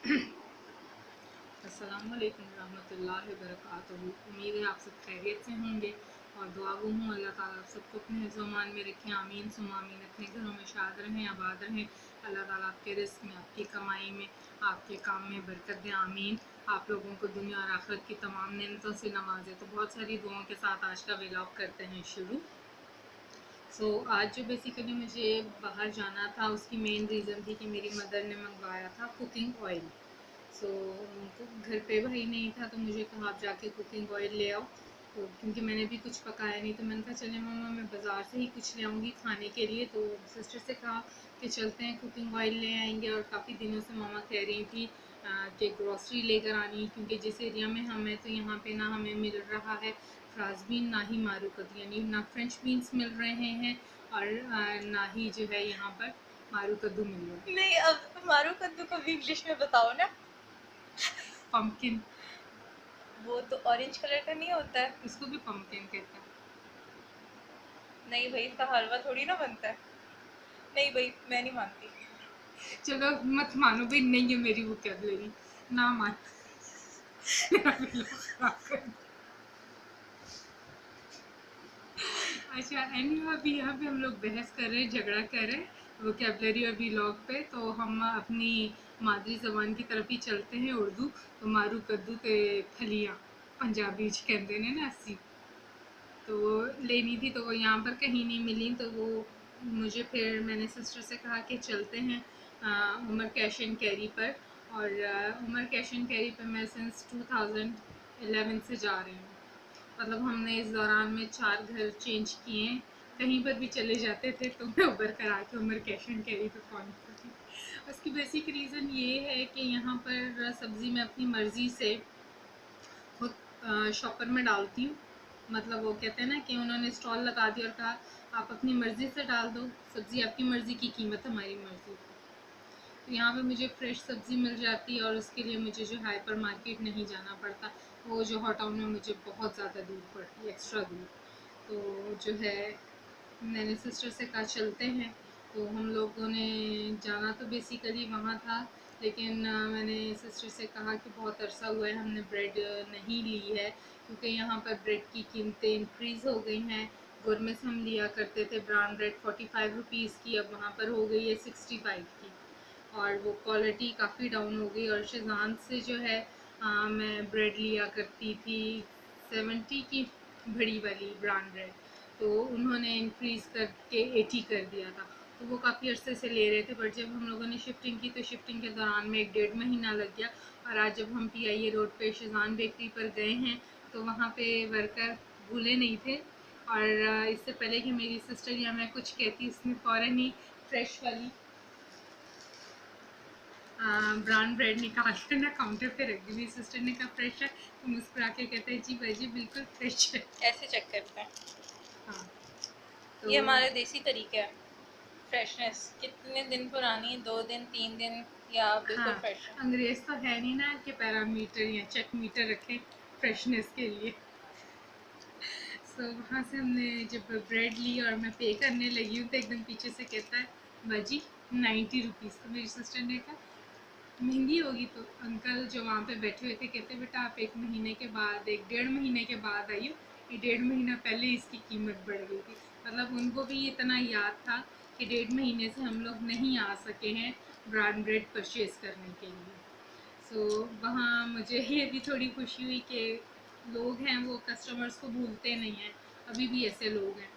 अस्सलाम वालेकुम रहमतुल्लाहि व बरकातुहू। उम्मीद है आप सब खैरियत से होंगे और दुआ गो हूँ अल्लाह ताला आप सबको अपने हिफ्ज़-ओ-मान में रखें। आमीन सुम्मा आमीन। अपने घरों में शाद रहें, आबाद रहें। अल्लाह ताला आपके रिज़्क़ में, आपकी कमाई में, आपके काम में बरकत दें। आमीन। आप लोगों को दुनिया और आखिरत की तमाम नेमतों से नवाज़े। तो बहुत सारी दुआओं के साथ आज का व्लॉग करते हैं शुरू। आज जो बेसिकली मुझे बाहर जाना था उसकी मेन रीज़न थी कि मेरी मदर ने मंगवाया था कुकिंग ऑयल। उनको घर पे भाई नहीं था तो मुझे कहा आप जाके कुकिंग ऑयल ले आओ। तो क्योंकि मैंने भी कुछ पकाया नहीं तो मैंने कहा चले मम्मा मैं बाज़ार से ही कुछ ले आऊँगी खाने के लिए। तो सिस्टर से कहा कि चलते हैं कुकिंग ऑयल ले आएंगे। और काफ़ी दिनों से मम्मा कह रही थी कि ग्रॉसरी लेकर आनी, क्योंकि जिस एरिया में हम हैं तो यहाँ पे ना हमें मिल रहा है फ्रांस बीन, ना ही मारूकद्दू यानी ना फ्रेंच बीन्स मिल रहे हैं और ना ही जो है यहाँ पर मारूकद्दू मिल रहा है। नहीं, अब मारू कद्दू को भी इंग्लिश में बताओ ना। पम्पकिन, वो तो ऑरेंज कलर का नहीं होता है। इसको भी पम्पकिन कहते हैं। नहीं भाई, इसका हलवा थोड़ी ना बनता है। नहीं भाई, मैं नहीं मानती। चलो मत मानो भाई, नहीं है मेरी वोकैबुलरी, ना मान। मेरा व्लॉग खराब कर दिया। अच्छा अभी यहाँ पे हम लोग बहस कर रहे हैं, झगड़ा कर रहे हैं वोकैबुलरी और व्लॉग पे। तो हम अपनी मादरी ज़बान की तरफ ही चलते हैं, उर्दू। तो मारू कद्दू के फलियाँ पंजाबी च कहते हैं ना असी। तो वो लेनी थी तो वो यहाँ पर कहीं नहीं मिली। तो वो मुझे फिर मैंने सिस्टर से कहा कि चलते हैं उमर कैश एंड कैरी पर। और उमर कैश एंड कैरी पर मैं सिंस 2011 से जा रही हूँ। मतलब हमने इस दौरान में 4 घर चेंज किए हैं। कहीं पर भी चले जाते थे तो मैं उबर करा के उमर कैश एंड कैरी पे पहुँचती थी। उसकी बेसिक रीज़न ये है कि यहाँ पर सब्ज़ी मैं अपनी मर्ज़ी से खुद शॉपर में डालती हूँ। मतलब वो कहते हैं ना कि उन्होंने स्टॉल लगा दिया और कहा आप अपनी मर्ज़ी से डाल दो सब्ज़ी, आपकी मर्ज़ी की कीमत हमारी मर्ज़ी। तो यहाँ पे मुझे फ्रेश सब्ज़ी मिल जाती है और उसके लिए मुझे जो हाइपर मार्केट नहीं जाना पड़ता। वो जो हॉट टाउन में मुझे बहुत ज़्यादा दूर पड़ती है, एक्स्ट्रा दूर। तो जो है मैंने सिस्टर से कहा चलते हैं। तो हम लोगों ने जाना तो बेसिकली वहाँ था, लेकिन मैंने सिस्टर से कहा कि बहुत अरसा हुआ है हमने ब्रेड नहीं ली है, क्योंकि यहाँ पर ब्रेड की कीमतें इंक्रीज़ हो गई हैं। गुरमे से हम लिया करते थे ब्राउन ब्रेड 45 रुपीज़ की, अब वहाँ पर हो गई है 65 की। और वो क्वालिटी काफ़ी डाउन हो गई। और शेज़ान से जो है मैं ब्रेड लिया करती थी 70 की, बड़ी वाली ब्रांड ब्रेड। तो उन्होंने इंक्रीज़ करके 80 कर दिया था। तो वो काफ़ी अरसे से ले रहे थे, बट जब हम लोगों ने शिफ्टिंग की तो शिफ्टिंग के दौरान में 1 डेढ़ महीना लग गया। और आज जब हम PIA रोड पे शेज़ान बेकरी पर गए हैं तो वहाँ पे वर्कर भूले नहीं थे। और इससे पहले कि मेरी सिस्टर या मैं कुछ कहती, उसने फ़ौरन ही फ्रेश वाली ब्राउन ब्रेड निकाल कर ना काउंटर पे रख दी। मेरी सिस्टर ने कहा फ्रेश है, तो मुस्कुरा के कहते हैं जी भाई जी बिल्कुल फ्रेश है। ऐसे चेक करते हैं। हाँ ये तो हमारे देसी तरीके है। फ्रेशनेस कितने दिन पुरानी है, 2 दिन 3 दिन, या बिल्कुल हाँ, फ्रेश है। अंग्रेज तो है नहीं ना कि पैरामीटर या चेक मीटर रखें फ्रेशनेस के लिए। वहाँ से हमने जब ब्रेड ली और मैं पे करने लगी हूँ तो एकदम पीछे से कहता है बाजी 90 रुपीज़। तो मेरी सिस्टर ने कहा महंगी होगी। तो अंकल जो वहाँ पे बैठे हुए थे कहते बेटा आप 1 महीने के बाद, 1 डेढ़ महीने के बाद आई हो, ये 1.5 महीना पहले इसकी कीमत बढ़ गई थी। मतलब उनको भी इतना याद था कि 1.5 महीने से हम लोग नहीं आ सके हैं ब्रांड ब्रेड परचेज़ करने के लिए। वहाँ मुझे ये भी थोड़ी खुशी हुई कि लोग हैं वो कस्टमर्स को भूलते नहीं हैं, अभी भी ऐसे लोग हैं।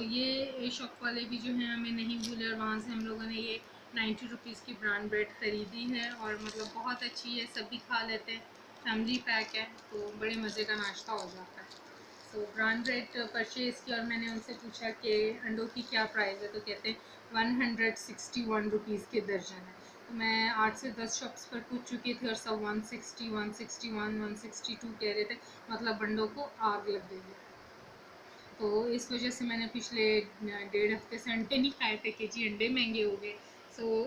ये शॉप वाले भी जो हैं हमें नहीं भूले और वहाँ से हम लोगों ने ये 90 रुपीज़ की ब्रांड ब्रेड ख़रीदी है। और मतलब बहुत अच्छी है, सभी खा लेते हैं, फैमिली पैक है तो बड़े मज़े का नाश्ता हो जाता है। ब्रांड ब्रेड परचेज़ की और मैंने उनसे पूछा कि अंडों की क्या प्राइस है, तो कहते हैं 161 रुपीज़ के दर्जन है। तो मैं 8 से 10 शॉप्स पर पूछ चुकी थी और सब 160, 161, 162 कह रहे थे। मतलब अंडों को आग लग गई है। तो इस वजह से मैंने पिछले 1.5 हफ्ते से अंडे नहीं खाए थे कि जी अंडे महंगे हो गए।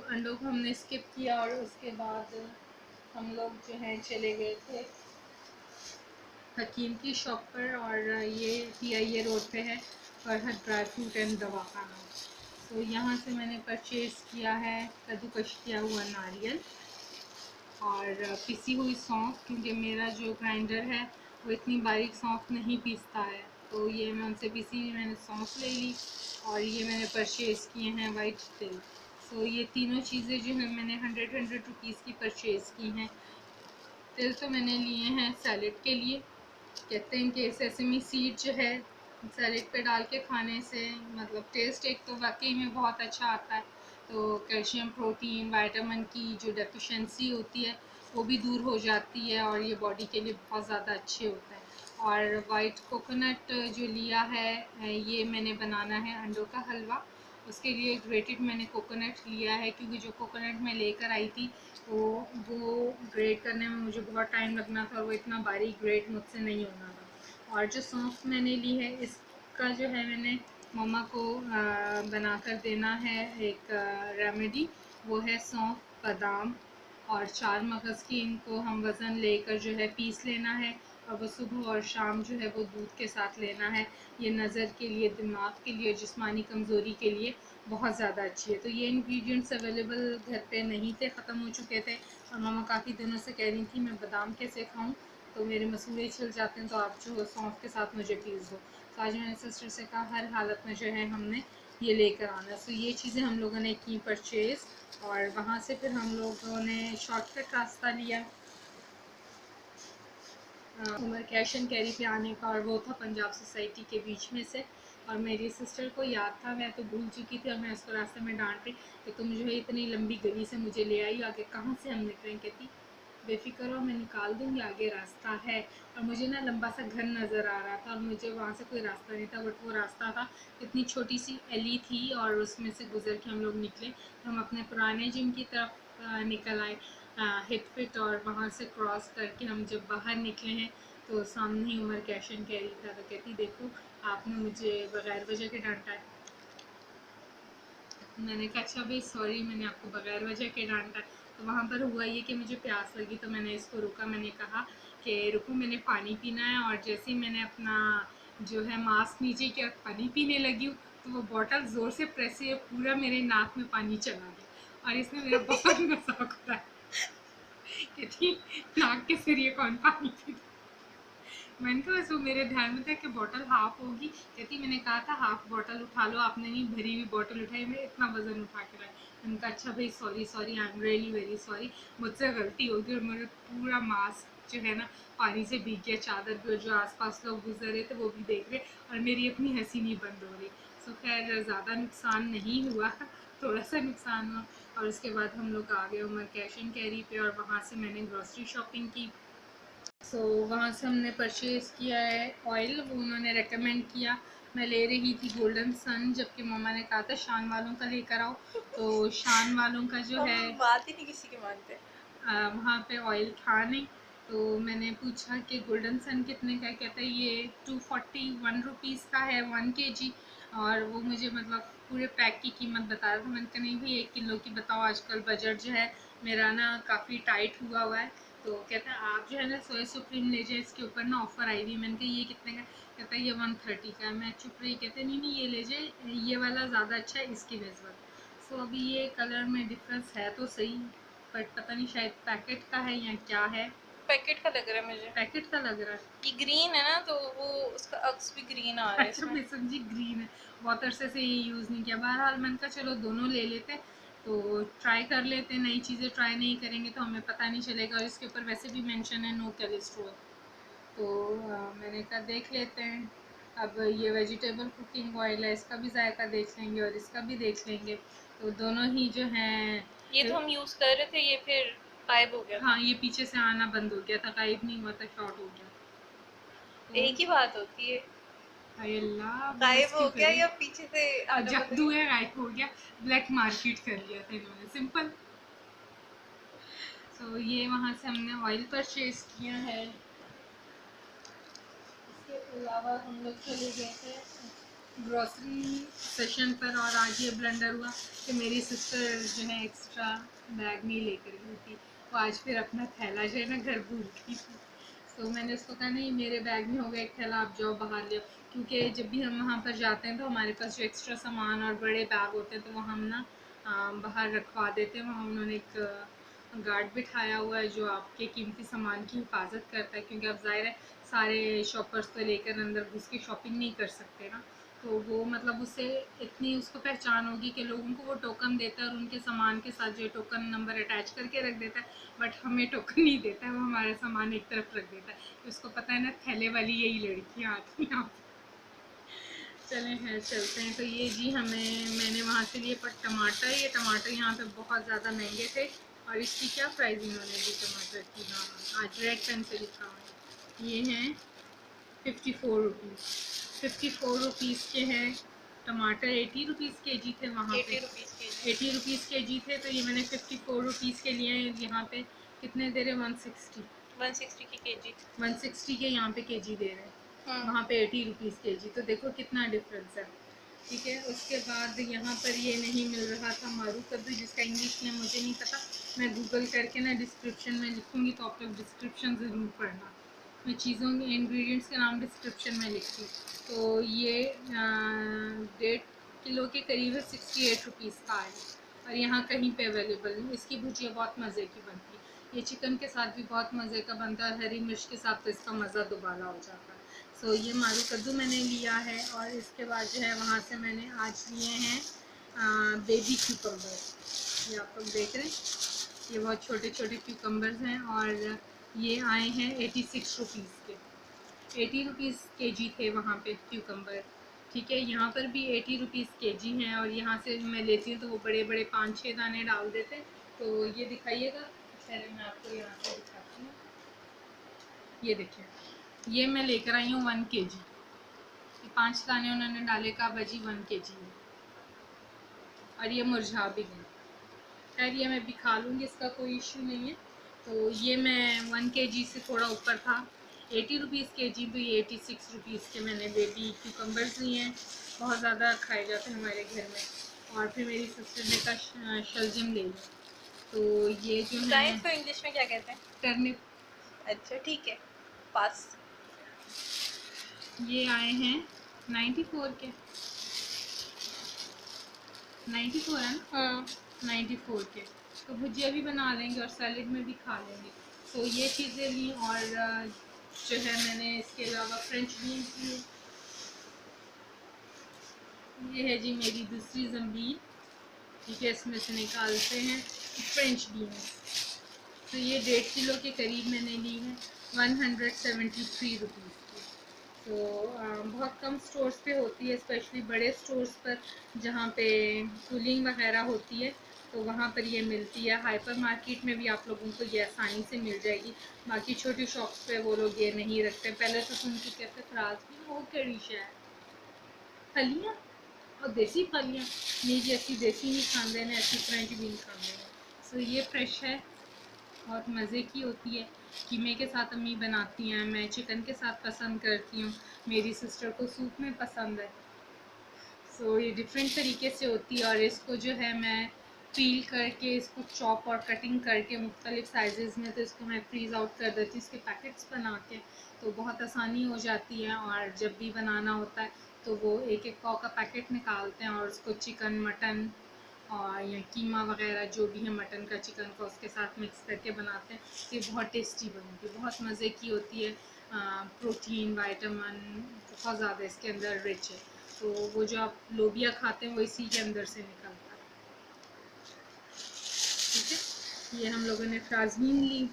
अंडों को हमने स्किप किया और उसके बाद हम लोग जो है चले गए थे हकीम की शॉप पर। और ये PIA रोड पे है फरहद ड्राई फ्रूट एंड दवाखाना। यहाँ से मैंने परचेज़ किया है कद्दूकश किया हुआ नारियल और पिसी हुई सौंफ, क्योंकि मेरा जो ग्राइंडर है वो इतनी बारीक सौंफ नहीं पीसता है, तो ये मैं उनसे पिसी हुई मैंने सौंफ ले ली। और ये मैंने परचेज़ किए हैं वाइट तिल। सो ये तीनों चीज़ें जो है मैंने 100 रुपीज़ की परचेज़ की हैं। तिल तो मैंने लिए हैं सैलेड के लिए। कहते हैं कि सेसमी सीड जो है सैलेड पे डाल के खाने से मतलब टेस्ट एक तो वाकई में बहुत अच्छा आता है, तो कैल्शियम प्रोटीन विटामिन की जो डेफिशिएंसी होती है वो भी दूर हो जाती है और ये बॉडी के लिए बहुत ज़्यादा अच्छे होते हैं। और वाइट कोकोनट जो लिया है ये मैंने बनाना है अंडों का हलवा। उसके लिए ग्रेटेड मैंने कोकोनट लिया है, क्योंकि जो कोकोनट मैं लेकर आई थी वो ग्रेट करने में मुझे बहुत टाइम लगना था और वो इतना बारीक ग्रेट मुझसे नहीं होना था। और जो सौंफ मैंने ली है इसका जो है मैंने मम्मा को बना कर देना है एक रेमेडी। वो है सौंफ, बादाम और 4 मगज़ की, इनको हम वज़न लेकर जो है पीस लेना है और वो सुबह और शाम जो है वो दूध के साथ लेना है। ये नज़र के लिए, दिमाग के लिए, जिस्मानी कमज़ोरी के लिए बहुत ज़्यादा अच्छी है। तो ये इंग्रेडिएंट्स अवेलेबल घर पे नहीं थे, ख़त्म हो चुके थे और मम्मा काफ़ी दिनों से कह रही थी मैं बादाम कैसे खाऊं, तो मेरे मसूड़े छिल जाते हैं, तो आप जो सौंफ के साथ मुझे पीस दो। तो आज मैंने सिस्टर से कहा हर हालत में जो है हमने ये लेकर आना। सो ये चीज़ें हम लोगों ने की परचेज़ और वहाँ से फिर हम लोगों ने शॉर्टकट रास्ता लिया उमर कैश एंड कैरी पे आने का, और वो था पंजाब सोसाइटी के बीच में से। और मेरी सिस्टर को याद था, मैं तो भूल चुकी थी और मैं उसको रास्ते में डांट रही कि तुम जो है इतनी लंबी गली से मुझे ले आई, आगे कहाँ से हम निकलें। कहती बेफिक्र हो, मैं निकाल दूँगी, आगे रास्ता है। और मुझे ना लंबा सा घर नज़र आ रहा था और मुझे वहाँ से कोई रास्ता नहीं था, बट वो रास्ता था, इतनी छोटी सी गली थी और उसमें से गुजर के हम लोग निकले। तो हम अपने पुराने जिम की तरफ निकल आए हिट फिट, और वहाँ से क्रॉस करके हम जब बाहर निकले हैं तो सामने ही उमर कैश एंड कैरी था। तो कहती देखो आपने मुझे बगैर वजह के डांटा है। मैंने कहा अच्छा भाई सॉरी, मैंने आपको बगैर वजह के डांटा। तो वहाँ पर हुआ ये कि मुझे प्यास लगी तो मैंने इसको रोका, मैंने कहा कि रुको मैंने पानी पीना है। और जैसे ही मैंने अपना जो है मास्क नीचे किया पानी पीने लगी हूँ, तो वो बॉटल ज़ोर से प्रेस हुई, पूरा मेरे नाक में पानी चला गया और इसने मेरा बहुत मजाक उड़ाया कहती नाक के जरिए कौन पानी पीता। मैंने कहा बस वो मेरे ध्यान में था कि बॉटल हाफ होगी। कहती मैंने कहा था हाफ बॉटल उठा लो, आपने नहीं भरी हुई बॉटल उठाई, मैं इतना वजन उठा के लाई। मैंने कहा अच्छा भाई sorry sorry, I am really very sorry, मुझसे गलती हो गई। और मेरा पूरा मास्क जो है ना पानी से भीग गया, चादर भी, और जो आसपास लोग गुजर रहे थे वो भी देख रहे और मेरी अपनी हंसी नहीं बंद हो रही। सो खैर ज़्यादा नुकसान नहीं हुआ, थोड़ा सा नुकसान हुआ। और उसके बाद हम लोग आ गए उमर कैश एंड कैरी पे और वहाँ से मैंने ग्रॉसरी शॉपिंग की। सो वहाँ से हमने परचेज़ किया है ऑयल, वो उन्होंने रेकमेंड किया। मैं ले रही थी गोल्डन सन, जबकि मम्मा ने कहा था शान वालों का लेकर आओ। तो शान वालों का जो है हम बात ही नहीं किसी की मानते। वहाँ पे ऑयल था नहीं, तो मैंने पूछा कि गोल्डन सन कितने का है। कहता है ये 241 रुपीज़ का है 1 kg। और वो मुझे मतलब पूरे पैक की कीमत बता रहा था। मैंने कहा नहीं भाई 1 किलो की बताओ, आजकल बजट जो है मेरा ना काफ़ी टाइट हुआ है। तो कहता है आप जो है ना सोया सुप्रीम ले जाए, इसके ऊपर ना ऑफ़र आई हुई। मैंने कहा ये कितने का। कहता है ये 130 का है। मैं चुप रही। कहते नहीं नहीं ये ले जाए, ये वाला ज़्यादा अच्छा है इसकी नस्बत। सो अभी ये कलर में डिफरेंस है तो सही, बट पता नहीं शायद पैकेट का है या क्या है। पैकेट का लग रहा है मुझे। पैकेट का लग रहा है। ये ग्रीन है ना, तो वो उसका अक्स भी ग्रीन आ रहा है अच्छा इसमें। मैं समझी ग्रीन है, बहुत अरसे से ये यूज़ नहीं किया। बहरहाल मैंने कहा चलो दोनों ले लेते, तो ट्राई कर लेते। नई चीज़ें ट्राई नहीं करेंगे तो हमें पता नहीं चलेगा। और इसके ऊपर वैसे भी मेंशन है नो कोलेस्ट्रॉल, तो मैंने कहा देख लेते हैं। अब ये वेजिटेबल कुकिंग ऑयल है, इसका भी जायका देख लेंगे और इसका भी देख लेंगे। तो दोनों ही जो हैं ये तो हम यूज कर रहे थे, ये फिर गायब हो गया था। हाँ ये पीछे से आना बंद हो गया था, गायब नहीं हुआ था, शॉर्ट हो गया। तो एक ही बात होती है, हाय अल्लाह बस गायब हो क्यों गया करें। या पीछे से आना बंद हो जादू गया। है, गायब हो गया, ब्लैक मार्केट कर लिया था इन्होंने, सिंपल। तो ये वहाँ से हमने ऑयल परचेज किया है। इसके अलावा हम लोग चले गए थे ग्रॉसरी सेशन पर, और आज ये ब्लंडर हुआ कि मेरी सिस्टर जो है एक्स्ट्रा बैग नहीं लेकर गई थी। वो आज फिर अपना थैला जो है ना घर भूल गई थी। तो मैंने उसको कहा नहीं मेरे बैग में होगा एक थैला, आप जाओ बाहर ले। क्योंकि जब भी हम वहाँ पर जाते हैं तो हमारे पास जो एक्स्ट्रा सामान और बड़े बैग होते हैं तो वो हम ना बाहर रखवा देते हैं। वहाँ उन्होंने एक गार्ड बिठाया हुआ है जो आपके कीमती सामान की हिफाजत करता है, क्योंकि अब ज़ाहिर है सारे शॉपर्स तो लेकर अंदर घुस के शॉपिंग नहीं कर सकते ना, तो वो मतलब उससे इतनी उसको पहचान होगी कि लोगों को वो टोकन देता है और उनके सामान के साथ जो टोकन नंबर अटैच करके रख देता है, बट हमें टोकन नहीं देता है, वो हमारा सामान एक तरफ रख देता है। उसको पता है ना थैले वाली यही लड़कियाँ आती हैं। चलें है चलते हैं। तो ये जी मैंने वहाँ से लिए पर टमाटर, ये टमाटर यहाँ पे बहुत ज़्यादा महंगे थे। और इसकी क्या प्राइस इन्होंने दी टमाटर की, हाँ आज रेड पेन से लिखा हुआ है, ये हैं 54 रुपीज़। 54 रुपीज़ के हैं टमाटर। 80 रुपीज़ के जी थे वहाँ पे, 80 रुपीज़ के जी थे। तो ये मैंने 54 रुपीज़ के लिए यहाँ पे कितने दे रहे, 160 की केजी, 160 के यहाँ पे केजी दे रहे हैं, वहाँ पे 80 रुपीज़ के जी। तो देखो कितना डिफरेंस है, ठीक है। उसके बाद यहाँ पर ये नहीं मिल रहा था मारू कद्दू, जिसका इंग्लिश में मुझे नहीं पता, मैं गूगल करके ना डिस्क्रिप्शन में लिखूँगी, तो आप लोग डिस्क्रिप्शन ज़रूर पढ़ना। मैं चीज़ों के इंग्रेडिएंट्स के नाम डिस्क्रिप्शन में लिखती। तो ये 1.5 किलो के करीब है, 68 रुपीज़ का है, और यहाँ कहीं पे अवेलेबल नहीं। इसकी भुजिया बहुत मज़े की बनती है, ये चिकन के साथ भी बहुत मज़े का बनता है, हरी मिर्च के साथ तो इसका मज़ा दोबारा हो जाता है। सो ये मारू कद्दू मैंने लिया है। और इसके बाद जो है वहाँ से मैंने आज लिए हैं बेबी क्यूकम्बर, ये आप लोग देख रहे हैं, ये बहुत छोटे छोटे क्यूकम्बर्स हैं, और ये आए हैं 86 रुपीज़ के। 80 रुपीज़ के जी थे वहाँ पे क्यूकम्बर, ठीक है। यहाँ पर भी 80 रुपीज़ के जी हैं, और यहाँ से मैं लेती हूँ तो वो बड़े बड़े 5-6 दाने डाल देते हैं। तो ये दिखाइएगा, पहले मैं आपको यहाँ से दिखाती हूँ, ये देखिए, ये मैं लेकर आई हूँ 1 kg, 5 दाने उन्होंने डाले का बजी 1 kg है, और ये मुरझा भी गए। खैर ये मैं भी खा लूँगी, इसका कोई इशू नहीं है। तो ये मैं 1 kg से थोड़ा ऊपर था, 80 रुपीज़ के जी, तो ये 86 रुपीज़ के मैंने बेबी क्यूकम्बर्स लिए हैं, बहुत ज़्यादा खाए जाते हैं हमारे घर में। और फिर मेरी सिस्टर ने का शलजम ले लिया, तो ये जो है इसको इंग्लिश में क्या कहते हैं, टर्निप। अच्छा ठीक है, पास। ये आए हैं 94 के, 94 है ना, 94 के। तो भुजिया भी बना लेंगे और सैलेड में भी खा लेंगे। तो ये चीज़ें ली, और जो है मैंने इसके अलावा फ्रेंच बीन्स ली। ये है जी मेरी दूसरी ज़मीन, ठीक है, इसमें से निकालते हैं फ्रेंच बीन्स। तो ये 1.5 किलो के करीब मैंने ली है, 173 रुपीज़ की। तो बहुत कम स्टोर्स पे होती है, स्पेशली बड़े स्टोर्स पर जहाँ पे कूलिंग वगैरह होती है, तो वहाँ पर ये मिलती है। हाइपर मार्केट में भी आप लोगों को ये आसानी से मिल जाएगी, बाकी छोटी शॉप्स पे वो लोग ये नहीं रखते। पहले तो सुन के कहते फ्राज भी वो कड़ी है फलियाँ और देसी फलियाँ, नहीं जी ऐसी देसी नहीं खाते हैं, ऐसी फ्रेंच भी नहीं खाते हैं। सो ये फ्रेश है, बहुत मज़े की होती है, कीमे के साथ अम्मी बनाती हैं, मैं चिकन के साथ पसंद करती हूँ, मेरी सिस्टर को सूप में पसंद है। सो ये डिफरेंट तरीके से होती है। और इसको जो है मैं पील करके, इसको चॉप और कटिंग करके मुख्तलिफ साइज़ में, तो इसको मैं फ्रीज़ आउट कर देती हूँ इसके पैकेट्स बना के, तो बहुत आसानी हो जाती है। और जब भी बनाना होता है तो वो एक एक पाव का पैकेट निकालते हैं, और उसको चिकन, मटन और या कीमा वगैरह जो भी है मटन का, चिकन का, उसके साथ मिक्स करके बनाते हैं। ये बहुत टेस्टी बनती है, बहुत मज़े की होती है। प्रोटीन, विटामिन बहुत ज़्यादा इसके अंदर रिच है। तो वो जो आप लोबिया खाते हैं वो इसी के अंदर से निकलता है, ठीक है। ये हम लोगों ने फ्राजमीन ली।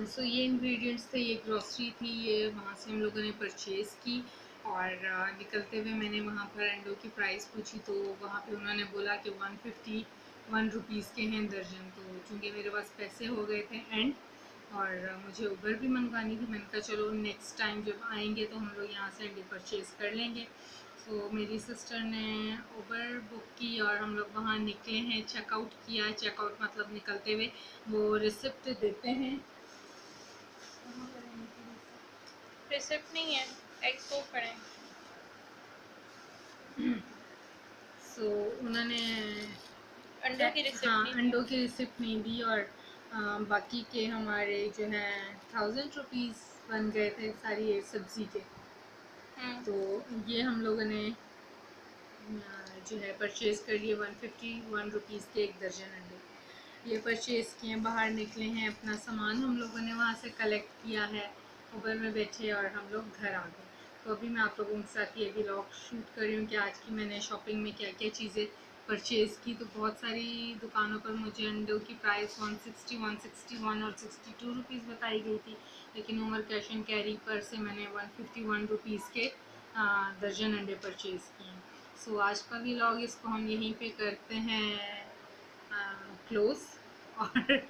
सो ये इंग्रेडिएंट्स थे, ये ग्रॉसरी थी, ये वहाँ से हम लोगों ने परचेज़ की। और निकलते हुए मैंने वहाँ पर अंडों की प्राइस पूछी, तो वहाँ पे उन्होंने बोला कि 151 रुपीज़ के हैं दर्जन। तो चूँकि मेरे पास पैसे हो गए थे एंड, और मुझे उबर भी मंगवानी थी, मैंने कहा चलो नेक्स्ट टाइम जब आएंगे तो हम लोग यहाँ से अंडे परचेज़ कर लेंगे। तो मेरी सिस्टर ने उबर बुक की और हम लोग वहाँ निकले हैं, चेकआउट किया। चेकआउट मतलब निकलते हुए वो रिसिप्ट देते हैं, रिसिप्ट नहीं है, एक्सपो पढ़ें। सो उन्होंने अंडों की रिसिप्ट हाँ नहीं अंडों की रिसिप्ट नहीं दी, और बाकी के हमारे जो है 1000 रुपीज़ बन गए थे सारी ये सब्ज़ी के। तो ये हम लोगों ने जो है परचेज़ कर लिए 151 रुपीज़ के एक दर्जन अंडे। ये परचेज़ किए, बाहर निकले हैं, अपना सामान हम लोगों ने वहाँ से कलेक्ट किया है, ऊबर में बैठे और हम लोग घर आ गए। तो अभी मैं आप लोगों के साथ ये भी व्लॉग शूट कर रही हूँ कि आज की मैंने शॉपिंग में क्या क्या चीज़ें परचेज़ की। तो बहुत सारी दुकानों पर मुझे अंडों की प्राइस 160, 161 और 62 रुपीज़ बताई गई थी, लेकिन उमर कैश एंड कैरी पर से मैंने 151 रुपीज़ के दर्जन अंडे परचेज़ किए। सो आज का भी व्लॉग इसको हम यहीं पे करते हैं क्लोज, और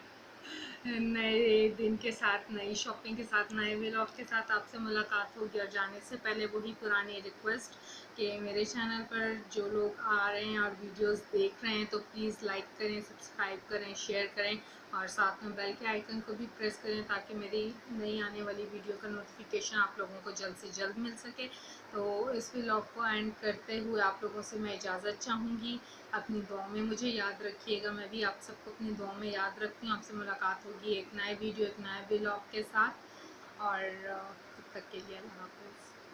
नए दिन के साथ, नई शॉपिंग के साथ, नए व्लॉग के साथ आपसे मुलाकात होगी। और जाने से पहले वही पुरानी रिक्वेस्ट कि मेरे चैनल पर जो लोग आ रहे हैं और वीडियोस देख रहे हैं तो प्लीज़ लाइक करें, सब्सक्राइब करें, शेयर करें और साथ में बेल के आइकन को भी प्रेस करें ताकि मेरी नई आने वाली वीडियो का नोटिफिकेशन आप लोगों को जल्द से जल्द मिल सके। तो इस व्लॉग को एंड करते हुए आप लोगों से मैं इजाज़त चाहूँगी। अपनी दुआ में मुझे याद रखिएगा, मैं भी आप सबको अपनी दुआ में याद रखती हूँ। आपसे मुलाकात होगी एक नए वीडियो, एक नए व्लॉग के साथ, और तब तक के लिए अल्लाह हाफ़िज़।